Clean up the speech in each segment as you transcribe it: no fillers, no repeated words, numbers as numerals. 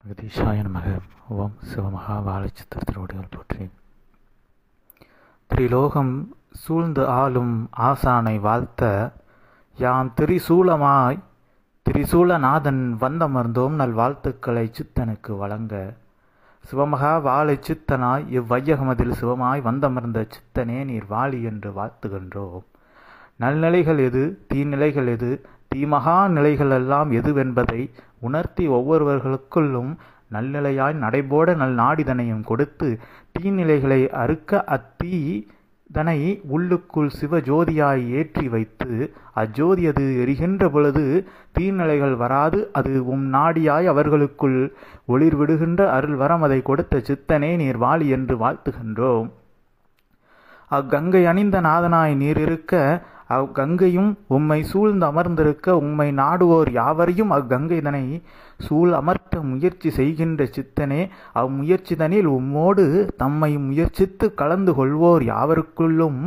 ஜெகதீஷாய நமக. ஓம் சிவமகா வாழைச்சித்திர திருவடிகள் போற்றி. திரிலோகம் சூழ்ந்து ஆளும் ஆசானை வாழ்த்த யாம் திரிசூலமாய் திரிசூலநாதன் வந்தமர்ந்தோம் நல் வாழ்த்துக்களை சித்தனுக்கு வழங்க. சிவமகா வாழை சித்தனாய் இவ்வையகமதில் சிவமாய் வந்தமர்ந்த சித்தனே நீர் வாழி என்று வாழ்த்துகின்றோம். நல்நிலைகள் எது, தீநிலைகள் எது, தீமகா நிலைகளெல்லாம் எதுவென்பதை உணர்த்தி ஒவ்வொருவர்களுக்குள்ளும் நல்நிலையாய் நடைபோட நல் நாடிதனையும் கொடுத்து தீநிலைகளை அறுக்க அத்தீதனை உள்ளுக்குள் சிவஜோதியாய் ஏற்றி வைத்து அஜோதி அது எரிகின்ற பொழுது தீநிலைகள் வராது அது நாடியாய் அவர்களுக்குள் ஒளிர் விடுகின்ற அருள் வரம் அதை கொடுத்த சித்தனே நீர் வாழி என்று வாழ்த்துகின்றோம். அக்கங்கை அணிந்த நாதனாய் நீர் இருக்க அக்கங்கையும் உம்மை சூழ்ந்து அமர்ந்திருக்க உம்மை நாடுவோர் யாவரையும் அக்கங்கைதனை சூழ் அமர்த்த முயற்சி செய்கின்ற சித்தனே அம்முயற்சிதனில் உம்மோடு தம்மை முயற்சித்து கலந்து கொள்வோர் யாவருக்குள்ளும்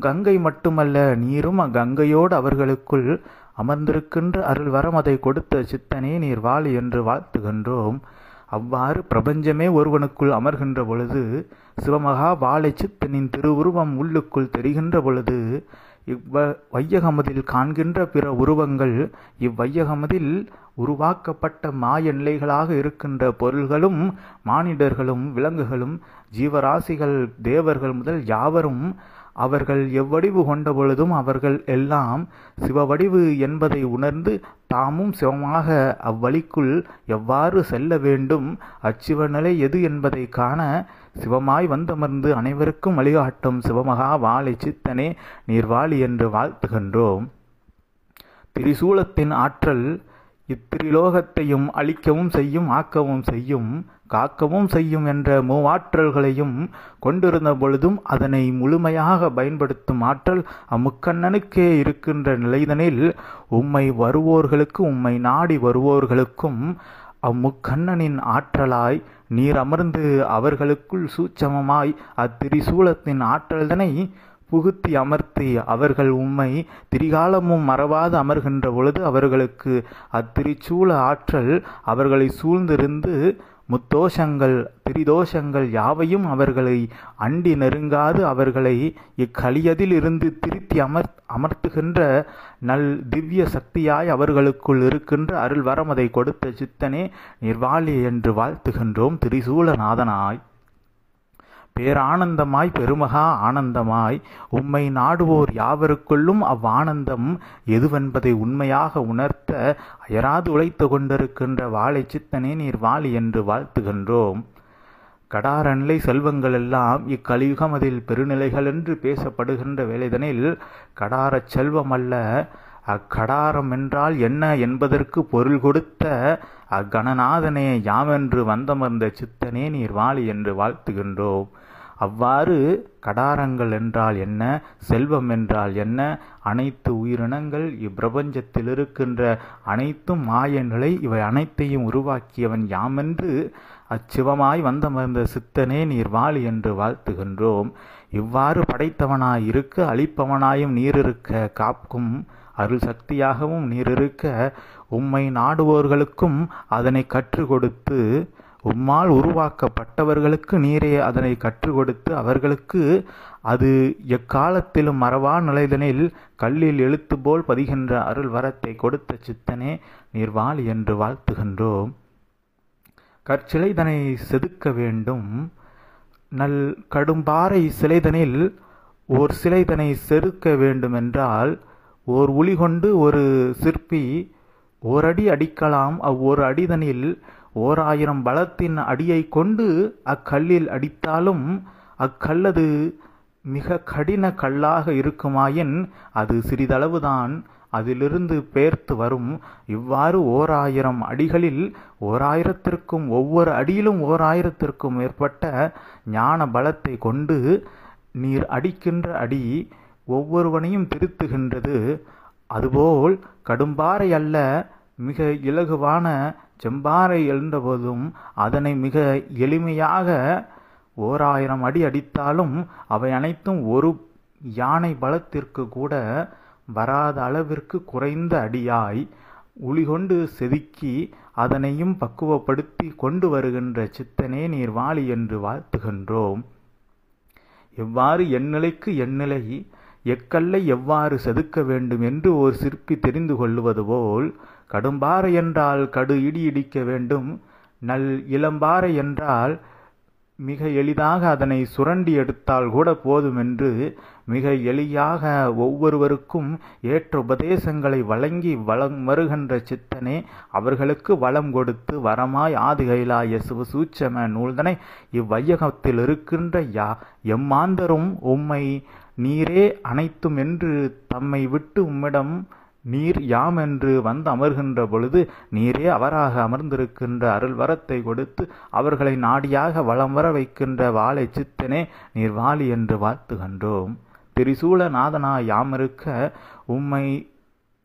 கங்கை மட்டுமல்ல நீரும் அக்கங்கையோடு அவர்களுக்குள் அமர்ந்திருக்கின்ற அருள் வரம் அதை கொடுத்த சித்தனே நீர் வாழி என்று வாழ்த்துகின்றோம். அவ்வாறு பிரபஞ்சமே ஒருவனுக்குள் அமர்கின்ற பொழுது சிவமகா வாழை சித்தனின் திருவுருவம் உள்ளுக்குள் தெரிகின்ற பொழுது இவ்வையகமதில் காண்கின்ற பிற உருவங்கள் இவ்வையகமதில் உருவாக்கப்பட்ட மாய நிலைகளாக இருக்கின்ற பொருள்களும் மானிடர்களும் விலங்குகளும் ஜீவராசிகள் தேவர்கள் முதல் யாவரும் அவர்கள் எவ்வடிவு கொண்ட பொழுதும் அவர்கள் எல்லாம் சிவவடிவு என்பதை உணர்ந்து தாமும் சிவமாக அவ்வழிக்குள் எவ்வாறு செல்ல வேண்டும், அச்சிவநிலை எது என்பதை காண சிவமாய் வந்தமர்ந்து அனைவருக்கும் வழிகாட்டும் சிவமகா வாழை சித்தனே நீர் வாழி என்று வாழ்த்துகின்றோம். திரிசூலத்தின் ஆற்றல் இத்திரிலோகத்தையும் அழிக்கவும் செய்யும், ஆக்கவும் செய்யும், காக்கவும் செய்யும் என்ற மூவாற்றல்களையும் கொண்டிருந்த பொழுதும் அதனை முழுமையாக பயன்படுத்தும் ஆற்றல் அம்முக்கண்ணனுக்கே இருக்கின்ற நிலைதனில் உம்மை வருவோர்களுக்கு உம்மை நாடி வருவோர்களுக்கும் அம்முக்கண்ணனின் ஆற்றலாய் நீர் அமர்ந்து அவர்களுக்குள் சூட்சமமாய் அத்திரிசூலத்தின் ஆற்றல்தனை புகுத்தி அமர்த்தி அவர்கள் உம்மை திரிகாலமும் மறவாது அமர்கின்ற பொழுது அவர்களுக்கு அத்திரிசூல ஆற்றல் அவர்களை சூழ்ந்திருந்து முத்தோஷங்கள் திரிதோஷங்கள் யாவையும் அவர்களை அண்டி நெருங்காது அவர்களை இக்கலியதில் இருந்து திருத்தி அமர்த்துகின்ற நல் திவ்ய சக்தியாய் அவர்களுக்குள் இருக்கின்ற அருள் வரம் அதை கொடுத்த சித்தனே நீர் வாழி என்று வாழ்த்துகின்றோம். திரிசூலநாதனாய் பேரானந்தமாய் பெருமகா ஆனந்தமாய் உம்மை நாடுவோர் யாவருக்குள்ளும் அவ்வானந்தம் எதுவென்பதை உண்மையாக உணர்த்த அயராது உழைத்து கொண்டிருக்கின்ற வாழை சித்தனே நீர் வாழி என்று வாழ்த்துகின்றோம். கடார நிலை செல்வங்கள் எல்லாம் இக்கலியுகம் அதில் பெருநிலைகள் என்று பேசப்படுகின்ற வேளைதனில் கடாரச் செல்வம் அல்ல, அக்கடாரம் என்றால் என்ன என்பதற்கு பொருள் கொடுத்த அக்கணநாதனே யாமென்று வந்தமர்ந்த சித்தனே நீர் வாழி என்று வாழ்த்துகின்றோம். அவ்வாறு கடாரங்கள் என்றால் என்ன, செல்வம் என்றால் என்ன, அனைத்து உயிரினங்கள் இப்பிரபஞ்சத்தில் இருக்கின்ற அனைத்தும் மாய நிலை, இவை அனைத்தையும் உருவாக்கியவன் யாமென்று அச்சிவமாய் வந்தமர்ந்த சித்தனே நீர் வாழி என்று வாழ்த்துகின்றோம். இவ்வாறு படைத்தவனாய் இருக்க அழிப்பவனாயும் நீரிருக்க காக்கும் அருள் சக்தியாகவும் நீரிருக்க உம்மை நாடுவோர்களுக்கும் அதனை கற்றுக் கொடுத்து உம்மால் உருவாக்கப்பட்டவர்களுக்கு நீரே அதனை கற்றுக் கொடுத்து அவர்களுக்கு அது எக்காலத்திலும் மறவா நிலைதனில் கல்லில் எழுத்து போல் பதிகின்ற அருள் வரத்தை கொடுத்த சித்தனே நீர் வாழி என்று வாழ்த்துகின்றோம். கற்சிலைதனை செதுக்க வேண்டும் நல் கடும்பாறை சிலைதனில் ஓர் சிலைதனை செதுக்க வேண்டுமென்றால் ஓர் உளி கொண்டு ஒரு சிற்பி ஓரடி அடிக்கலாம். அவ்வொரு அடிதனில் 1000 பலத்தின் அடியை கொண்டு அக்கல்லில் அடித்தாலும் அக்கல்லது மிக கடின கல்லாக இருக்குமாயின் அது சிறிதளவுதான் அதிலிருந்து பேர்த்து வரும். இவ்வாறு 1000 அடிகளில் 1000த்திற்கும் ஒவ்வொரு அடியிலும் 1000த்திற்கும் மேற்பட்ட ஞான பலத்தை கொண்டு நீர் அடிக்கின்ற அடி ஒவ்வொருவனையும் திருத்துகின்றது. அதுபோல் கடும்பாறை அல்ல, மிக இலகுவான செம்பாறை எழுந்தபோதும் அதனை மிக எளிமையாக 1000 அடி அடித்தாலும் அவை அனைத்தும் ஒரு யானை பலத்திற்கு கூட வராத அளவிற்கு குறைந்த அடியாய் உளிகொண்டு செதுக்கி அதனையும் பக்குவப்படுத்தி கொண்டு வருகின்ற சித்தனே நீர் வாழி என்று வாழ்த்துகின்றோம். எவ்வாறு எந்நிலைக்கு எந்நிலை எக்கல்லை எவ்வாறு செதுக்க வேண்டும் என்று ஒரு சிற்பி தெரிந்து கொள்வது போல், கடும்பாறை என்றால் கடு இடி இடிக்க வேண்டும், நல் இளம்பாறை என்றால் மிக எளிதாக அதனை சுரண்டி எடுத்தால் கூட போதும் என்று மிக எளியாக ஒவ்வொருவருக்கும் ஏற்ற உபதேசங்களை வழங்கி வளம் வருகின்ற சித்தனே, அவர்களுக்கு வளம் கொடுத்து வரமாய் ஆதிகைலாய சிவசூட்சம நூல்தனை இவ்வையகத்தில் இருக்கின்ற எம்மாந்தரும் உம்மை நீரே அனைத்தும் என்று தம்மை விட்டு உம்மிடம் நீர் யாம் என்று வந்து அமர்கின்ற பொழுது நீரே அவராக அமர்ந்திருக்கின்ற அருள் வரத்தை கொடுத்து அவர்களை நாடியாக வளம் வர வைக்கின்ற வாழை சித்தனே நீர் வாழி என்று வாழ்த்துகின்றோம். திரிசூல நாதனாய் யாமிருக்க உம்மை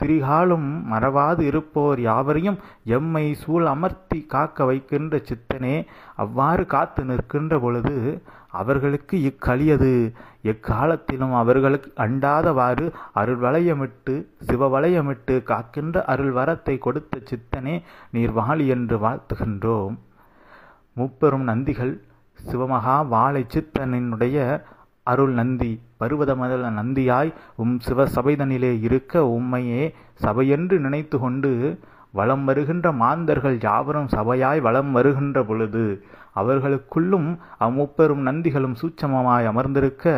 திரிகாலும் மறவாது இருப்போர் யாவரையும் எம்மை சூழ் அமர்த்தி காக்க வைக்கின்ற சித்தனே, அவ்வாறு காத்து நிற்கின்ற பொழுது அவர்களுக்கு இக்கலியது எக்காலத்திலும் அவர்களுக்கு அண்டாதவாறு அருள் வளையமிட்டு சிவவளையமிட்டு காக்கின்ற அருள் வரத்தை கொடுத்த சித்தனே நீர் வாழி என்று வாழ்த்துகின்றோம். முப்பெரும் நந்திகள் சிவமகா வாழை சித்தனினுடைய அருள் நந்தி பருவதமதல நந்தியாய் சிவ சபைதனிலே இருக்க உம்மையே சபையென்று நினைத்து கொண்டு வலம் வருகின்ற மாந்தர்கள் யாவரும் சபையாய் வலம் வருகின்ற பொழுது அவர்களுக்குள்ளும் அம்முப்பெரும் நந்திகளும் சூட்சமமாய் அமர்ந்திருக்க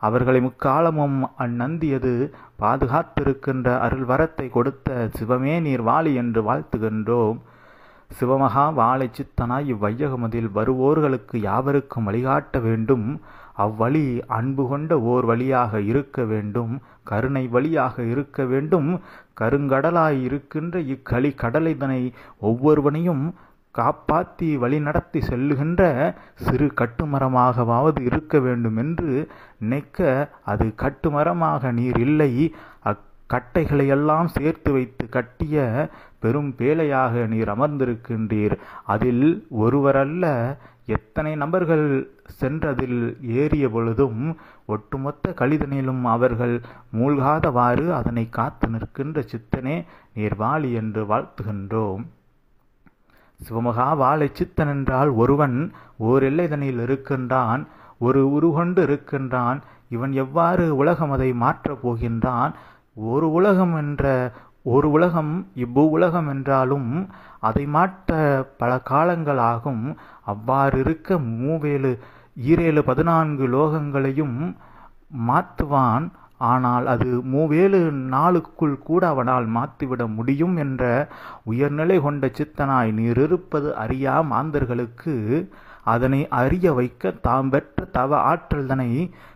அவர்களை முக்காலமும் அந்நந்தியது பாதுகாத்திருக்கின்ற அருள் வரத்தை கொடுத்த சிவமே நீர் வாழி என்று வாழ்த்துகின்றோம். சிவமகா வாழை சித்தனாய் இவ்வையகமதில் வருவோர்களுக்கு யாவருக்கும் வழிகாட்ட வேண்டும். அவ்வழி அன்பு கொண்ட ஓர் வழியாக இருக்க வேண்டும், கருணை வழியாக இருக்க வேண்டும். கருங்கடலாய் இருக்கின்ற இக்களி கடலைதனை ஒவ்வொருவனையும் காப்பாற்றி வழிநடத்தி செல்லுகின்ற சிறு கட்டுமரமாகவாவது இருக்க வேண்டும் என்று நினைக்க, அது கட்டுமரமாக நீர் இல்லை, அக்கட்டைகளையெல்லாம் சேர்த்து வைத்து கட்டிய பெரும் பேழையாக நீர் அமர்ந்திருக்கின்றீர். அதில் ஒருவரல்ல எத்தனை நபர்கள் சென்றதில் ஏறிய பொழுதும் ஒட்டுமொத்த கலிதனிலும் அவர்கள் மூழ்காதவாறு அதனை காத்து நிற்கின்ற சித்தனே நீர் வாழி என்று வாழ்த்துகின்றோம். சிவமகா வாழை சித்தன் என்றால் ஒருவன் ஓர் எல்லைதனில் இருக்கின்றான், ஒரு உருகொண்டு இருக்கின்றான். இவன் எவ்வாறு உலகம் அதை மாற்றப் போகின்றான்? ஒரு உலகம் இவ்வு உலகம் என்றாலும் அதை மாற்ற பல காலங்கள் ஆகும். அவ்வாறு இருக்க 14 லோகங்களையும் மாற்றுவான். ஆனால் அது 7 நாளுக்குள் கூட அவனால் மாற்றிவிட முடியும் என்ற உயர்நிலை கொண்ட சித்தனாய் நீர் இருப்பது அறியா மாந்தர்களுக்கு அதனை அறிய வைக்க தாம் பெற்ற தவ ஆற்றல்தனை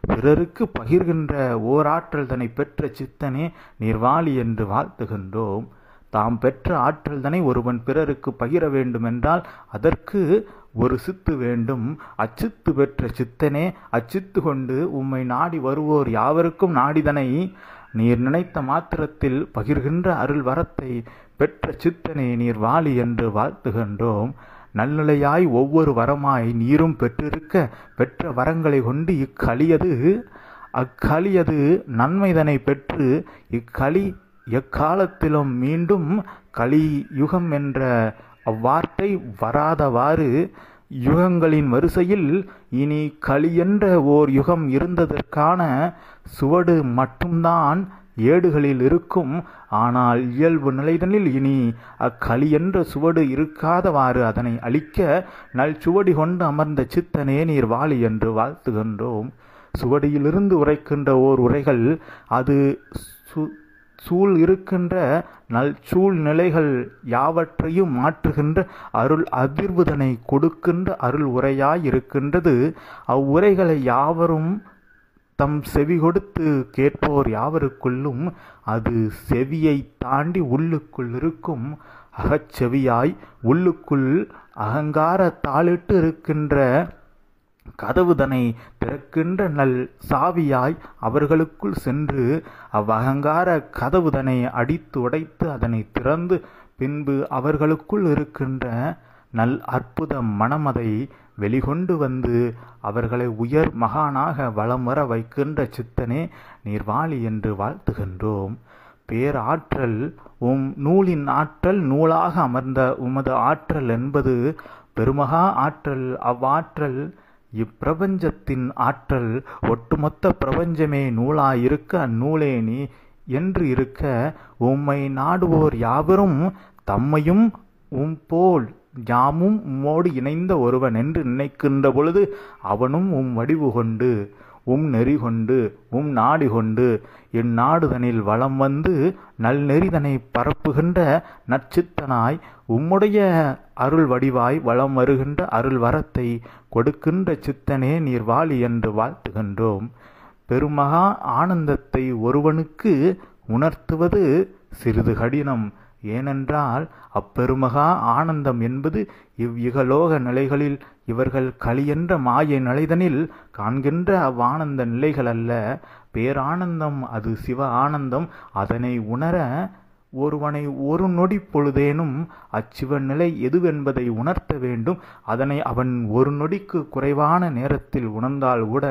பிறருக்கு பகிர்கின்ற ஓர் ஆற்றல்தனை பெற்ற சித்தனே நீர் வாழி என்று வாழ்த்துகின்றோம். தாம் பெற்ற ஆற்றல்தனை ஒருவன் பிறருக்கு பகிர வேண்டுமென்றால் அதற்கு ஒரு சித்து வேண்டும். அச்சித்து பெற்ற சித்தனே, அச்சித்து கொண்டு உம்மை நாடி வருவோர் யாவருக்கும் நாடிதனை நீர் நினைத்த மாத்திரத்தில் பகிர்கின்ற அருள் வரத்தை பெற்ற சித்தனே நீர் வாழி என்று வாழ்த்துகின்றோம். நல்நிலையாய் ஒவ்வொரு வரமாய் நீரும் பெற்றிருக்க பெற்ற வரங்களை கொண்டு அக்களியது நன்மைதனை பெற்று இக்களி எக்காலத்திலும் மீண்டும் கலியுகம் என்ற அவ்வார்த்தை வராதவாறு யுகங்களின் வரிசையில் இனி களி என்ற ஓர் யுகம் இருந்ததற்கான சுவடு மட்டும்தான் ஏடுகளில் இருக்கும். ஆனால் இயல்பு நிலைதனில் இனி அக்களி என்ற சுவடு இருக்காதவாறு அதனை அழிக்க நல் சுவடி கொண்டு அமர்ந்த சித்தனே நீர் வாழி என்று வாழ்த்துகின்றோம். சுவடியிலிருந்து உரைக்கின்ற ஓர் உரைகள் அது சூழ் இருக்கின்ற நல் சூழ்நிலைகள் யாவற்றையும் மாற்றுகின்ற அருள் அதிர்வுதனை கொடுக்கின்ற அருள் உரையாயிருக்கின்றது. அவ்வுரைகளை யாவரும் தம் செவி கொடுத்து கேட்போர் யாவருக்குள்ளும் அது செவியை தாண்டி உள்ளுக்குள் இருக்கும் அகச்செவியாய் உள்ளுக்குள் அகங்கார தாளிட்டு இருக்கின்ற கதவுதனை திறக்கின்ற நல் சாவியாய் அவர்களுக்குள் சென்று அவ்வகங்கார கதவுதனை அடித்து உடைத்து அதனை திறந்து பின்பு அவர்களுக்குள் இருக்கின்ற நல் அற்புத மனமதை வெளிகொண்டு வந்து அவர்களை உயர் மகானாக வலம் வர வைக்கின்ற சித்தனே நீர் வாழி என்று வாழ்த்துகின்றோம். பேராற்றல் நூலின் ஆற்றல் நூலாக அமர்ந்த உமது ஆற்றல் என்பது பெருமகா ஆற்றல். அவ்வாற்றல் இப்பிரபஞ்சத்தின் ஆற்றல். ஒட்டுமொத்த பிரபஞ்சமே நூலாயிருக்க அந்நூலே நீ என்று இருக்க உம்மை நாடுவோர் யாவரும் தம்மையும் போல் யாமும் உம்மோடு இணைந்த ஒருவன் என்று நினைக்கின்ற பொழுது அவனும் வடிவு கொண்டு நெறி கொண்டு நாடி கொண்டு இந்நாடுதனில் வலம் வந்து நல்நெறிதனை பரப்புகின்ற நற்சித்தனாய் உம்முடைய அருள் வடிவாய் வலம் வருகின்ற அருள் வரத்தை கொடுக்கின்ற சித்தனே நீர் வாழி என்று வாழ்த்துகின்றோம். பெருமகா ஆனந்தத்தை ஒருவனுக்கு உணர்த்துவது சிறிது கடினம். ஏனென்றால் அப்பெருமகா ஆனந்தம் என்பது இவ்விகலோக நிலைகளில் இவர்கள் களியென்ற மாய நிலைதனில் காண்கின்ற அவ்வானந்த நிலைகள் அல்ல. பேரானந்தம் அது சிவ ஆனந்தம். அதனை உணர ஒருவனை ஒரு நொடி பொழுதேனும் அச்சிவ நிலை எதுவென்பதை உணர்த்த வேண்டும். அதனை அவன் ஒரு நொடிக்கு குறைவான நேரத்தில் உணர்ந்தால் கூட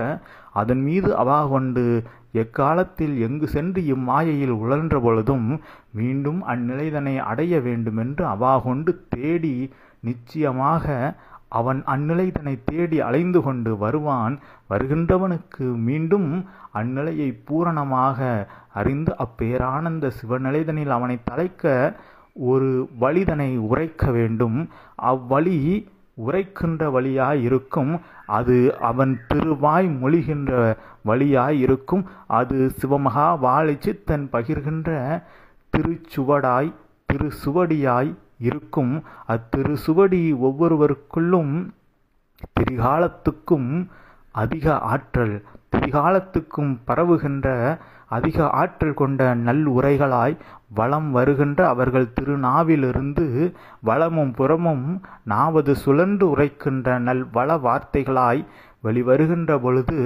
அதன் மீது அவா கொண்டு எக்காலத்தில் எங்கு சென்று இம்மாயையில் உழன்ற பொழுதும் மீண்டும் அந்நிலைதனை அடைய வேண்டுமென்று அவா கொண்டு தேடி நிச்சயமாக அவன் அந்நிலைதனை தேடி அலைந்து கொண்டு வருவான். வருகின்றவனுக்கு மீண்டும் அந்நிலையை பூரணமாக அறிந்து அப்பேரானந்த சிவநிலைதனில் அவனை தலைக்க ஒரு வழிதனை உரைக்க வேண்டும். அவ்வழி உரைக்கின்ற வழியாயிருக்கும். அது அவன் திருவாய் மொழிகின்ற வழியாயிருக்கும். அது சிவமகா வாழை சித்தன் பகிர்கின்ற திருச்சுவடாய் திருசுவடியாய் இருக்கும். அத்திருசுவடி ஒவ்வொருவருக்குள்ளும் திரிகாலத்துக்கும் அதிக ஆற்றல், திரிகாலத்துக்கும் பரவுகின்ற அதிக ஆற்றல் கொண்ட நல்லுரைகளாய் வலம் வருகின்ற அவர்கள் திருநாவிலிருந்து வலமும் புறமும் நாவது சுழன்று உரைக்கின்ற வள வார்த்தைகளாய் வெளிவருகின்ற பொழுது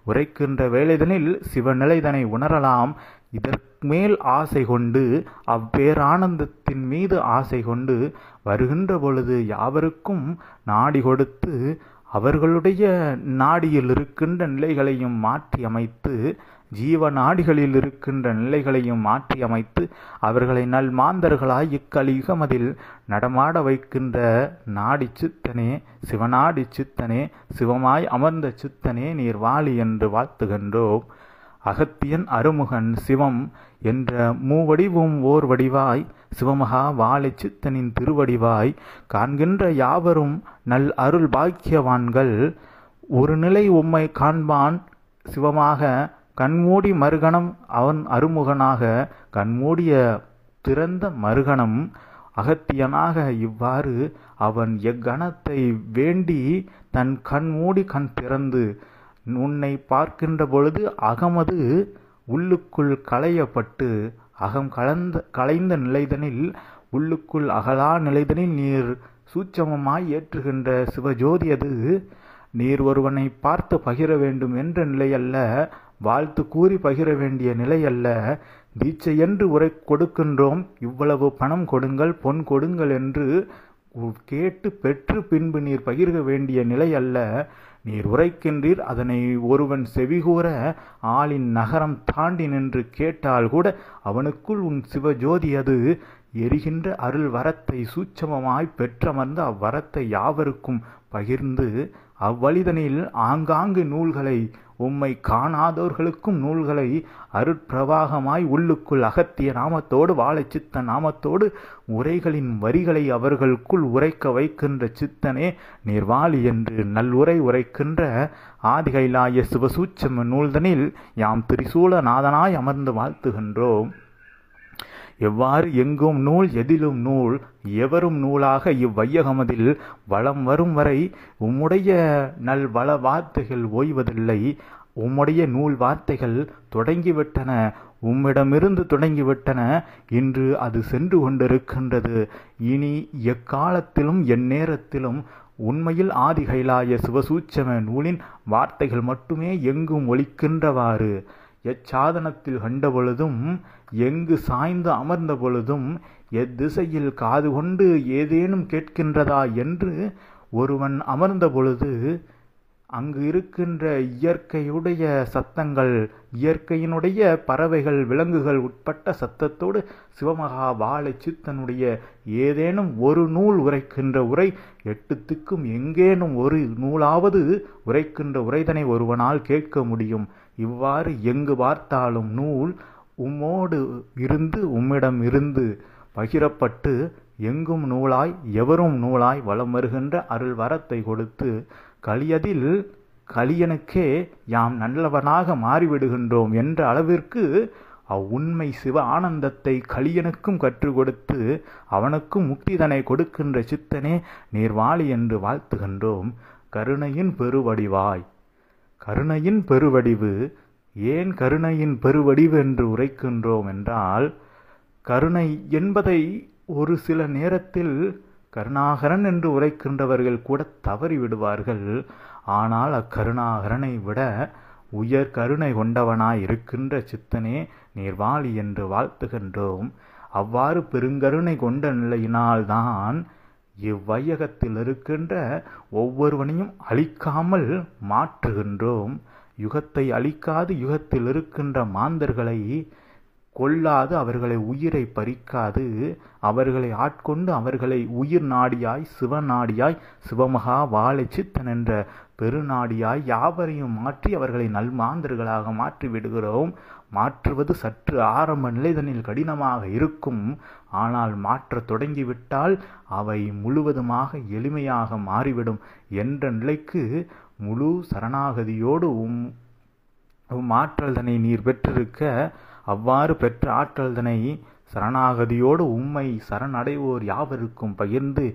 உரைக்கின்ற வேளைதனில் சிவநிலைதனை உணரலாம். இதற்கு மேல் ஆசை கொண்டு அவ்வேரானந்தத்தின் மீது ஆசை கொண்டு வருகின்ற பொழுது யாவருக்கும் நாடி கொடுத்து அவர்களுடைய நாடியில் இருக்கின்ற நிலைகளையும் மாற்றி அமைத்து ஜீவ நாடிகளில் இருக்கின்ற நிலைகளையும் மாற்றி அமைத்து அவர்களை மாந்தர்களாய் இக்கலியுகமதில் நடமாட வைக்கின்ற நாடி சித்தனே சிவநாடி சித்தனே சிவமாய் அமர்ந்த சித்தனே நீர் வாழி என்று வாழ்த்துகின்றோம். அகத்தியன் அருமுகன் சிவம் என்ற மூவடிவும் ஓர் வடிவாய் சிவமகா வாழை சித்தனின் திருவடிவாய் காண்கின்ற யாவரும் நல் அருள் பாக்கியவான்கள். ஒரு நிலை உம்மை காண்பான் சிவமாக கண்மூடி மறுகணம் அவன் அருமுகனாக கண்மூடிய திறந்த மறுகணம் அகத்தியனாக. இவ்வாறு அவன் எக்கணத்தை வேண்டி தன் கண்மூடி கண் திறந்து உன்னை பார்க்கின்ற பொழுது அகமது உள்ளுக்குள் களையப்பட்டு அகம் களைந்த நிலைதனில் உள்ளுக்குள் அகலா நிலைதனில் நீர் சூட்சமமாய் ஏற்றுகின்ற சிவஜோதி அது. நீர் ஒருவனை பார்த்து பகிர வேண்டும் என்ற நிலையல்ல, வாழ்த்து கூறி பகிர வேண்டிய நிலையல்ல. தீட்சை என்று உரை கொடுக்கின்றோம், இவ்வளவு பணம் கொடுங்கள் பொன் கொடுங்கள் என்று கேட்டு பெற்று பின்பு நீர் பகிர்க வேண்டிய நிலை அல்ல. நீர் உரைக்கின்றீர். அதனை ஒருவன் செவிகூற ஆளின் நகரம் தாண்டி நின்று கேட்டால் கூட அவனுக்குள் உன் சிவஜோதி அது எரிகின்ற அருள் வரத்தை சூட்சமமாய் பெற்றமர்ந்து அவ்வரத்தை யாவருக்கும் பகிர்ந்து அவ்வழிதனில் ஆங்காங்கு நூல்களை உம்மை காணாதோர்களுக்கும் நூல்களை அருட்பிரவாகமாய் உள்ளுக்குள் அகத்திய நாமத்தோடு வாழை சித்த நாமத்தோடு உரைகளின் வரிகளை அவர்களுக்குள் உரைக்க வைக்கின்ற சித்தனே நீர்வாழி என்று நல்லுரை உரைக்கின்ற ஆதிகைலாய சிவசூட்சம நூல்தனில் யாம் திரிசூல நாதனாய் அமர்ந்து வாழ்த்துகின்றோம். எவ்வாறு எங்கும் நூல் எதிலும் நூல் எவரும் நூலாக இவ்வையகமதில் வளம் வரும் வரை உம்முடைய நல் வள வார்த்தைகள் ஓய்வதில்லை. உம்முடைய நூல் வார்த்தைகள் தொடங்கிவிட்டன, உம்மிடமிருந்து தொடங்கிவிட்டன. இன்று அது சென்று கொண்டிருக்கின்றது. இனி எக்காலத்திலும் எந்நேரத்திலும் உண்மையில் ஆதிகைலாய சிவசூட்சம நூலின் வார்த்தைகள் மட்டுமே எங்கும் ஒலிக்கின்றவாறு எச்சாதனத்தில் கண்ட பொழுதும் எங்கு சாய்ந்து அமர்ந்த பொழுதும் எத்திசையில் காது கொண்டு ஏதேனும் கேட்கின்றதா என்று ஒருவன் அமர்ந்த பொழுது அங்கு இருக்கின்ற இயற்கையுடைய சத்தங்கள், இயற்கையினுடைய பறவைகள், விலங்குகள் உட்பட்ட சத்தத்தோடு சிவமகா வாழை சித்தனுடைய ஏதேனும் ஒரு நூல் உரைக்கின்ற உரை, 8 திக்கும் எங்கேனும் ஒரு நூலாவது உரைக்கின்ற உரைதனை ஒருவனால் கேட்க முடியும். இவ்வாறு எங்கு பார்த்தாலும் நூல் உம்மோடு இருந்து, உம்மிடம் இருந்து பகிரப்பட்டு எங்கும் நூலாய் எவரும் நூலாய் வலம் வருகின்ற அருள் வரத்தை கொடுத்து கலியதில் கலியனுக்கே யாம் நல்லவனாக மாறிவிடுகின்றோம் என்ற அளவிற்கு அவ்வுண்மை சிவ ஆனந்தத்தை கலியனுக்கும் கற்றுக் கொடுத்து அவனுக்கும் முக்திதனை கொடுக்கின்ற சித்தனே நீர்வாழி என்று வாழ்த்துகின்றோம். கருணையின் பெருவடிவாய். கருணையின் பெருவடிவு. ஏன் கருணையின் பெருவடிவு என்று உரைக்கின்றோம் என்றால், கருணை என்பதை ஒரு சில நேரத்தில் கருணாகரன் என்று உரைக்கின்றவர்கள் கூட தவறி விடுவார்கள். ஆனால் அக்கருணாகரனை விட உயர் கருணை கொண்டவனாய் இருக்கின்ற சித்தனே நீர்வாழி என்று வாழ்த்துகின்றோம். அவ்வாறு பெருங்கருணை கொண்ட நிலையினால்தான் இவ்வையகத்தில் இருக்கின்ற ஒவ்வொருவனையும் அழிக்காமல் மாற்றுகின்றோம். யுகத்தை அழிக்காது, யுகத்தில் இருக்கின்ற மாந்தர்களை கொல்லாது, அவர்களை உயிரை பறிக்காது, அவர்களை ஆட்கொண்டு அவர்களை உயிர் நாடியாய், சிவநாடியாய், சிவமகா வாழை சித்தன் என்ற பெருநாடியாய் யாவரையும் மாற்றி அவர்களை நல்மாந்தர்களாக மாற்றி விடுகிறோம். மாற்றுவது சற்று ஆரம்ப நிலைதனில் கடினமாக இருக்கும். ஆனால் மாற்றத் தொடங்கிவிட்டால் அவை முழுவதுமாக எளிமையாக மாறிவிடும் என்ற நிலைக்கு முழு சரணாகதியோடு ஆற்றல்தனை நீர் பெற்றிருக்க, அவ்வாறு பெற்ற ஆற்றல்தனை சரணாகதியோடு உம்மை சரணடைவோர் யாவருக்கும் பகிர்ந்து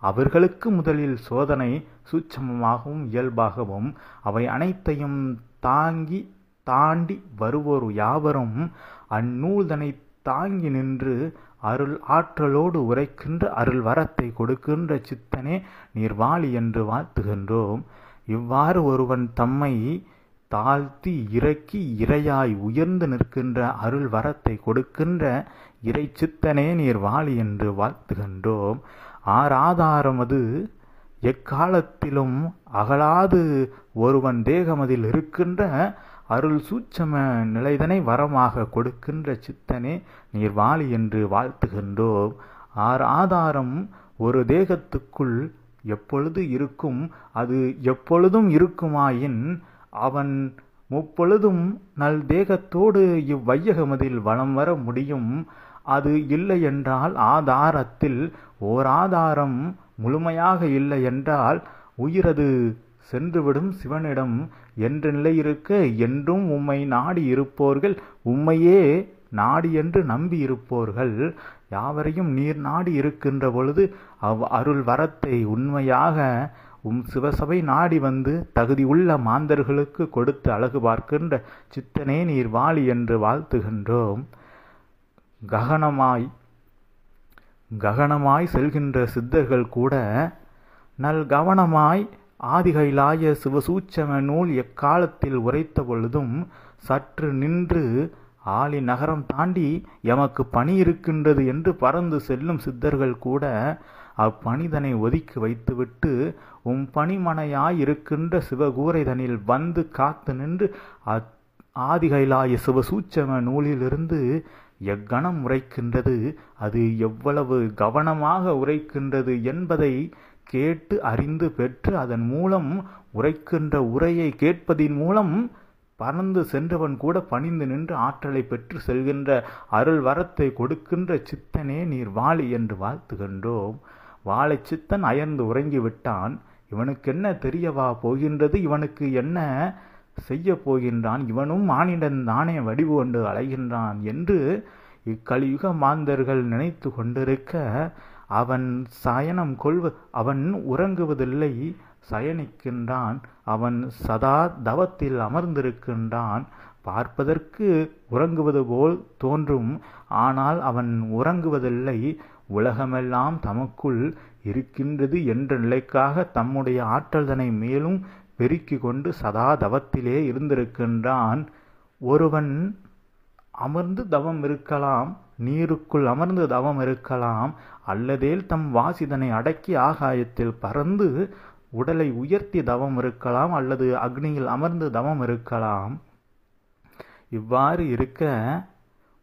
அவர்களுக்கு முதலில் சோதனை சூட்சமமாகவும் இயல்பாகவும் அவை அனைத்தையும் தாண்டி வருவோர் யாவரும் அந்நூல்தனை தாங்கி நின்று அருள் ஆற்றலோடு உரைக்கின்ற அருள் வரத்தை கொடுக்கின்ற சித்தனே நீர்வாழி என்று வாழ்த்துகின்றோம். இவ்வாறு ஒருவன் தம்மை தாழ்த்தி இறக்கி இறையாய் உயர்ந்து நிற்கின்ற அருள் வரத்தை கொடுக்கின்ற இறை சித்தனே நீர்வாழி என்று வாழ்த்துகின்றோம். ஆதாரமது எக்காலத்திலும் அகலாது ஒருவன் தேகமதில் இருக்கின்ற அருள் சூட்சம நிலைதனை வரமாக கொடுக்கின்ற சித்தனே நீர்வாழி என்று வாழ்த்துகின்றோம். ஆதாரம் ஒரு தேகத்துக்குள் எப்பொழுது இருக்கும், அது எப்பொழுதும் இருக்குமாயின் அவன் முப்பொழுதும் நல் தேகத்தோடு இவ்வையகமதில் வலம் வர முடியும். அது இல்லை என்றால் ஆதாரத்தில் ஓர் ஆதாரம் முழுமையாக இல்லை என்றால் உயிரது சென்றுவிடும் சிவனிடம் என்ற நிலை இருக்க, என்றும் உம்மை நாடி இருப்போர்கள், உம்மையே நாடி என்று நம்பி இருப்போர்கள் யாவரையும் நீர் நாடி இருக்கின்ற பொழுது அருள் வரத்தை உண்மையாக சிவசபை நாடி வந்து தகுதி உள்ள மாந்தர்களுக்கு கொடுத்து அழகு பார்க்கின்ற சித்தனே நீர்வாழி என்று வாழ்த்துகின்றோம். ககனமாய் செல்கின்ற சித்தர்கள் கூட நல் கவனமாய் ஆதிகைலாய சிவசூட்சம நூல் எக்காலத்தில் உரைத்த பொழுதும் சற்று நின்று ஆலி நகரம் தாண்டி எமக்கு பணி இருக்கின்றது என்று பறந்து செல்லும் சித்தர்கள் கூட அப்பணிதனை ஒதுக்கி வைத்துவிட்டு பணிமனையாய் இருக்கின்ற சிவகூரைதனில் வந்து காத்து நின்று ஆதிகைலாய சிவசூட்சம நூலிலிருந்து எக்கணம் உரைக்கின்றது, அது எவ்வளவு கவனமாக உரைக்கின்றது என்பதை கேட்டு அறிந்து பெற்று அதன் மூலம் உரைக்கின்ற உரையை கேட்பதின் மூலம் பறந்து சென்றவன் கூட பணிந்து நின்று ஆற்றலை பெற்று செல்கின்ற அருள் வரத்தை கொடுக்கின்ற சித்தனே நீர் வாழி என்று வாழ்த்துகின்றோம். வாழை சித்தன் அயர்ந்து உறங்கிவிட்டான். இவனுக்கு என்ன தெரியவா போகின்றது, இவனுக்கு என்ன செய்ய போகின்றான், இவனும் மானிடன் தானே வடிவு கொண்டு அலைகின்றான் என்று இக்கலியுக மாந்தர்கள் நினைத்து கொண்டிருக்க, அவன் உறங்குவதில்லை, சயனிக்கின்றான். அவன் சதா தவத்தில் அமர்ந்திருக்கின்றான். பார்ப்பதற்கு உறங்குவது போல் தோன்றும், ஆனால் அவன் உறங்குவதில்லை. உலகமெல்லாம் தமக்குள் இருக்கின்றது என்ற நிலைக்காக தம்முடைய ஆற்றல்தனை மேலும் பெருக்கி கொண்டு சதா தவத்திலே இருந்திருக்கின்றான். ஒருவன் அமர்ந்து தவம் இருக்கலாம், நீருக்குள் அமர்ந்து தவம் இருக்கலாம், அல்லதேல் தம் வாசிதனை அடக்கி ஆகாயத்தில் பறந்து உடலை உயர்த்தி தவம் இருக்கலாம், அல்லது அக்னியில் அமர்ந்து தவம் இருக்கலாம். இவ்வாறு இருக்க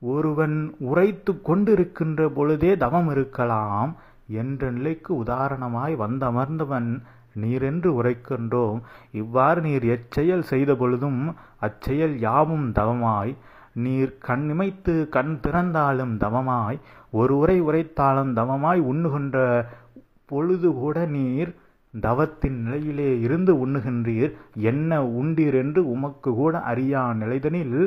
ஒருவன் உரைத்து கொண்டிருக்கின்ற பொழுதே தவம் இருக்கலாம் என்ற நிலைக்கு உதாரணமாய் வந்தமர்ந்தவன் நீரென்று உரைக்கின்றோம். இவ்வாறு நீர் எச்செயல் செய்த பொழுதும் அச்செயல் யாவும் தவமாய், நீர் கண் இமைத்து கண் திறந்தாலும் தவமாய், ஒரு உரை உரைத்தாலும் தவமாய், உண்ணுகின்ற பொழுது கூட நீர் தவத்தின் நிலையிலே இருந்து உண்ணுகின்றீர். என்ன உண்டீர் என்று உமக்கு கூட அறியா நிலைதனில்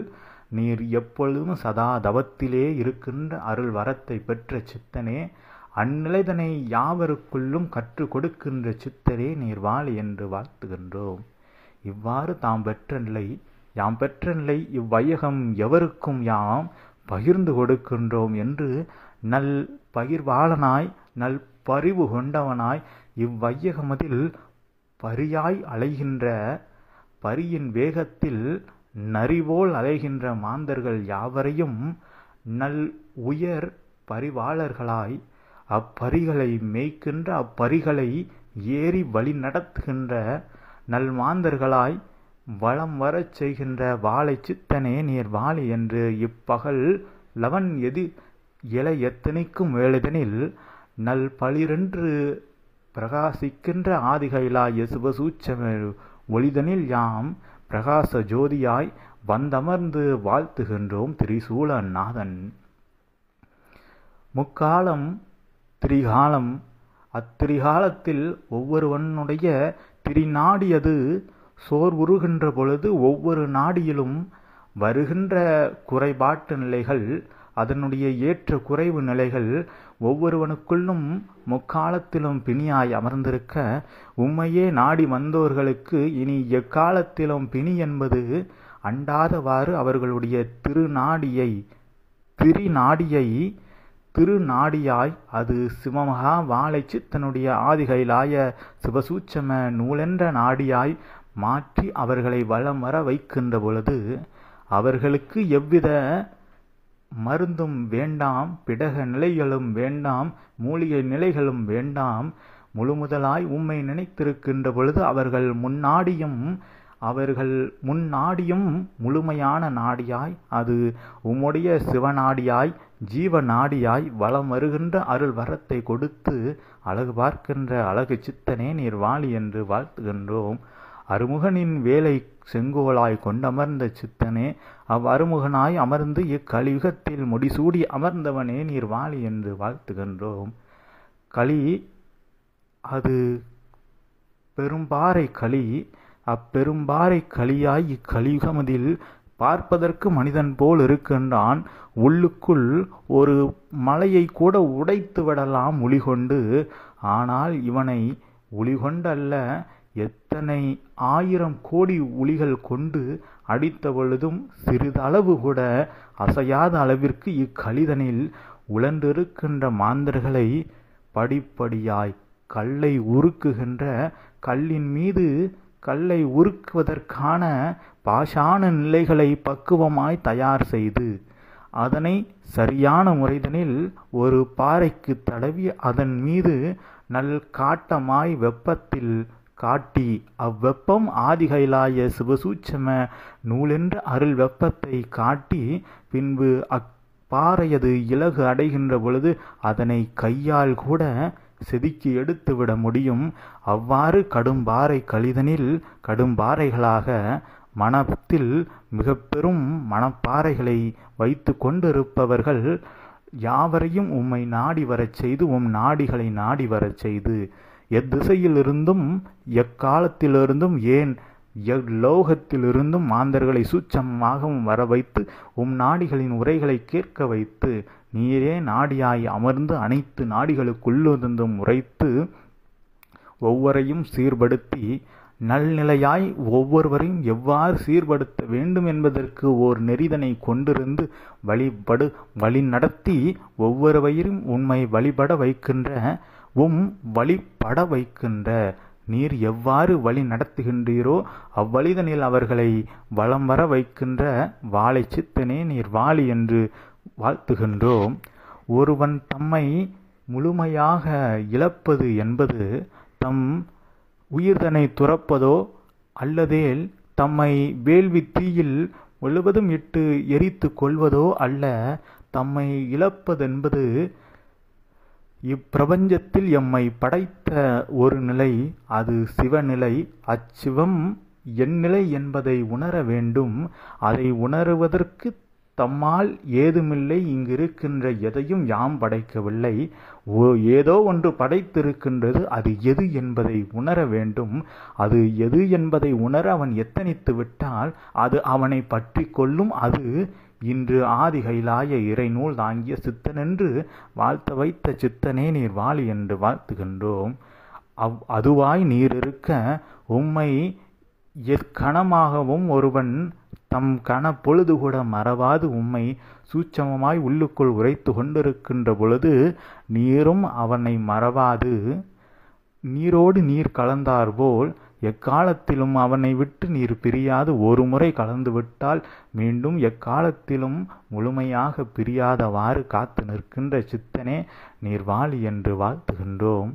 நீர் எப்பொழுதும் சதா தவத்திலே இருக்கின்ற அருள் வரத்தை பெற்ற சித்தனே, அந்நிலைதனை யாவருக்குள்ளும் கற்றுக் கொடுக்கின்ற சித்தரே நீர் வாழி என்று வாழ்த்துகின்றோம். இவ்வாறு தாம் பெற்ற நிலை, யாம் பெற்ற நிலை இவ்வையகம் எவருக்கும் யாம் பகிர்ந்து கொடுக்கின்றோம் என்று நல் பகிர்வாளனாய் நல் பரிவு கொண்டவனாய் இவ்வையகமதில் பரியாய் அலைகின்ற பரியின் வேகத்தில் நரிபோல் அலைகின்ற மாந்தர்கள் யாவரையும் நல் உயர் பரிவாளர்களாய் அப்பரிகளை மேய்க்கின்ற அப்பரிகளை ஏறி வழி நடத்துகின்ற நல் மாந்தர்களாய் வளம் வரச் செய்கின்ற வாழை சித்தனே நீர் வாழி என்று இப்பகல் லவன் இலை எத்தனைக்கும் வேளைதனில் நல் பளிரென்று பிரகாசிக்கின்ற ஆதிகைலாய சிவசூட்சம ஒளிதனில் யாம் பிரகாச ஜோதியாய் வந்தமர்ந்து வாழ்த்துகின்றோம் திரிசூலநாதன். முக்காலம் திரிகாலம், அத்திரிகாலத்தில் ஒவ்வொருவனுடைய திரிநாடியது சோர்வுறுகின்ற பொழுது ஒவ்வொரு நாடியிலும் வருகின்ற குறைபாட்டு நிலைகள், அதனுடைய ஏற்ற குறைவு நிலைகள் ஒவ்வொருவனுக்குள்ளும் முக்காலத்திலும் பிணியாய் அமர்ந்திருக்க, உம்மையே நாடி வந்தோர்களுக்கு இனி எக்காலத்திலும் பிணி என்பது அண்டாதவாறு அவர்களுடைய திருநாடியாய் அது சிவமகா வாழை சித்தனுடைய ஆதிகைலாய சிவசூட்சம நூலென்ற நாடியாய் மாற்றி அவர்களை வலம் வர வைக்கின்ற பொழுது அவர்களுக்கு எவ்வித மருந்தும் வேண்டாம், பிடக நிலைகளும் வேண்டாம், மூலிகை நிலைகளும் வேண்டாம். முழுமுதலாய் உம்மை நினைத்திருக்கின்ற பொழுது அவர்கள் முன்னாடியும் முழுமையான நாடியாய், அது உம்முடைய சிவநாடியாய் ஜீவநாடியாய் வலம் வருகின்ற அருள் வரத்தை கொடுத்து அழகு பார்க்கின்ற அழகு சித்தனே நீர் வாழி என்று வாழ்த்துகின்றோம். அருமுகனின் வேலை செங்கோலாய் கொண்டமர்ந்த சித்தனே, அருமுகனாய் அமர்ந்து இக்கலியுகத்தில் முடிசூடி அமர்ந்தவனே நீர் வாழி என்று வாழ்த்துகின்றோம். களி அது பெரும்பாறை களி, அப்பெரும்பாறை களியாய் இக்கலியுகமதில் பார்ப்பதற்கு மனிதன் போல் இருக்கின்றான். உள்ளுக்குள் ஒரு மலையை கூட உடைத்து விடலாம் ஒளிகொண்டு. ஆனால் இவனை ஒளிகொண்டல்ல, எத்தனை 1000 கோடி ஒளிகள் கொண்டு அடித்த பொழுதும் சிறிதளவு கூட அசையாத அளவிற்கு இக்கலிதனில் உழன்றிருக்கின்ற மாந்தர்களை படிப்படியாய் கல்லை உருக்குகின்ற, கல்லின் மீது கல்லை உருக்குவதற்கான பாஷான நிலைகளை பக்குவமாய் தயார் செய்து அதனை சரியான முறைதனில் ஒரு பாறைக்கு தடவி அதன் மீது நல் காட்டமாய் வெப்பத்தில் காட்டி, அவ்வெப்பம் ஆதிகைலாய சிவசூட்சம நூலென்ற அருள் வெப்பத்தை காட்டி, பின்பு அப்பாறையது இலகு அடைகின்ற பொழுது அதனை கையால் கூட செதுக்கி எடுத்துவிட முடியும். அவ்வாறு கடும்பாறை கலிதனில் கடும்பாறைகளாக மனத்தில் மிக பெரும் மனப்பாறைகளை வைத்து கொண்டிருப்பவர்கள் யாவரையும் உம்மை நாடி வரச் செய்து, உம் நாடிகளை நாடி வரச் செய்து, எத்திசையிலிருந்தும் எக்காலத்திலிருந்தும் ஏன் எல்லோகத்திலிருந்தும் மாந்தர்களை சூட்சமாகவும் வர வைத்து உம் நாடிகளின் உரைகளை கேட்க வைத்து, நீரே நாடியாய் அமர்ந்து அனைத்து நாடிகளுக்குள்ளிருந்தும் உரைத்து ஒவ்வொரையும் சீர்படுத்தி நல்நிலையாய் ஒவ்வொருவரையும் எவ்வாறு சீர்படுத்த வேண்டும் என்பதற்கு ஓர் நெறிதனை கொண்டிருந்து வழி நடத்தி ஒவ்வொருவரையும் உண்மை வழிபட வைக்கின்ற, வழிபட வைக்கின்ற நீர் எவ்வாறு வழி நடத்துகின்றீரோ அவ்வழிதனில் அவர்களை வலம் வர வைக்கின்ற வாழை சித்தனே நீர் வாழி என்று வாழ்த்துகின்றோம். ஒருவன் தம்மை முழுமையாக இழப்பது என்பது தம் உயிர்தனை துறப்பதோ அல்லதேல் தம்மை வேள்வி தீயில் முழுவதும் இட்டு எரித்து கொள்வதோ அல்ல. தம்மை இழப்பதென்பது இப்பிரபஞ்சத்தில் எம்மை படைத்த ஒரு நிலை, அது சிவநிலை. அச்சிவம் எந்நிலை என்பதை உணர வேண்டும். அதை உணருவதற்கு தம்மால் ஏதுமில்லை. இங்கிருக்கின்ற எதையும் யாம் படைக்கவில்லை. ஏதோ ஒன்று படைத்திருக்கின்றது. அது எது என்பதை உணர வேண்டும். அது எது என்பதை உணர அவன் எத்தனித்து விட்டால் அது அவனை பற்றி கொள்ளும். அது இன்று ஆதி கைலாய இறைநூல் தாங்கிய சித்தனென்று வாழ்த்த வைத்த சித்தனே நீர் வாழி என்று வாழ்த்துகின்றோம். அதுவாய் நீர் இருக்க உம்மை எக்கணமாகவும் ஒருவன் தம் கண பொழுது கூட மறவாது உம்மை சூட்சமமாய் உள்ளுக்குள் உரைத்து கொண்டிருக்கின்ற பொழுது நீரும் அவனை மறவாது நீரோடு நீர் கலந்தார்போல் எக்காலத்திலும் அவனை விட்டு நீர் பிரியாது. ஒரு முறை கலந்துவிட்டால் மீண்டும் எக்காலத்திலும் முழுமையாக பிரியாதவாறு காத்து நிற்கின்ற சித்தனே நீர் வாழி என்று வாழ்த்துகின்றோம்.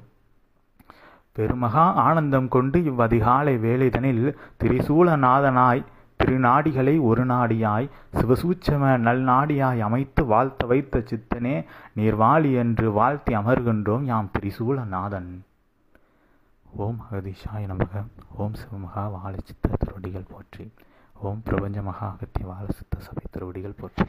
பெருமகா ஆனந்தம் கொண்டு இவ்வதிகாலை வேளைதனில் திரிசூலநாதனாய் திருநாடிகளை ஒரு நாடியாய் சிவசூட்சம நல்நாடியாய் அமைத்து வாழ்த்த வைத்த சித்தனே நீர் வாழி என்று வாழ்த்தி அமர்கின்றோம் யாம் திரிசூலநாதன். ஓம் அகதீஷாய நமக. ஓம் சிவமகா வாழ சித்த திருவடிகள் போற்றி. ஓம் பிரபஞ்ச மகா அகத்திய வாழ சித்த சபை திருவடிகள் போற்றி.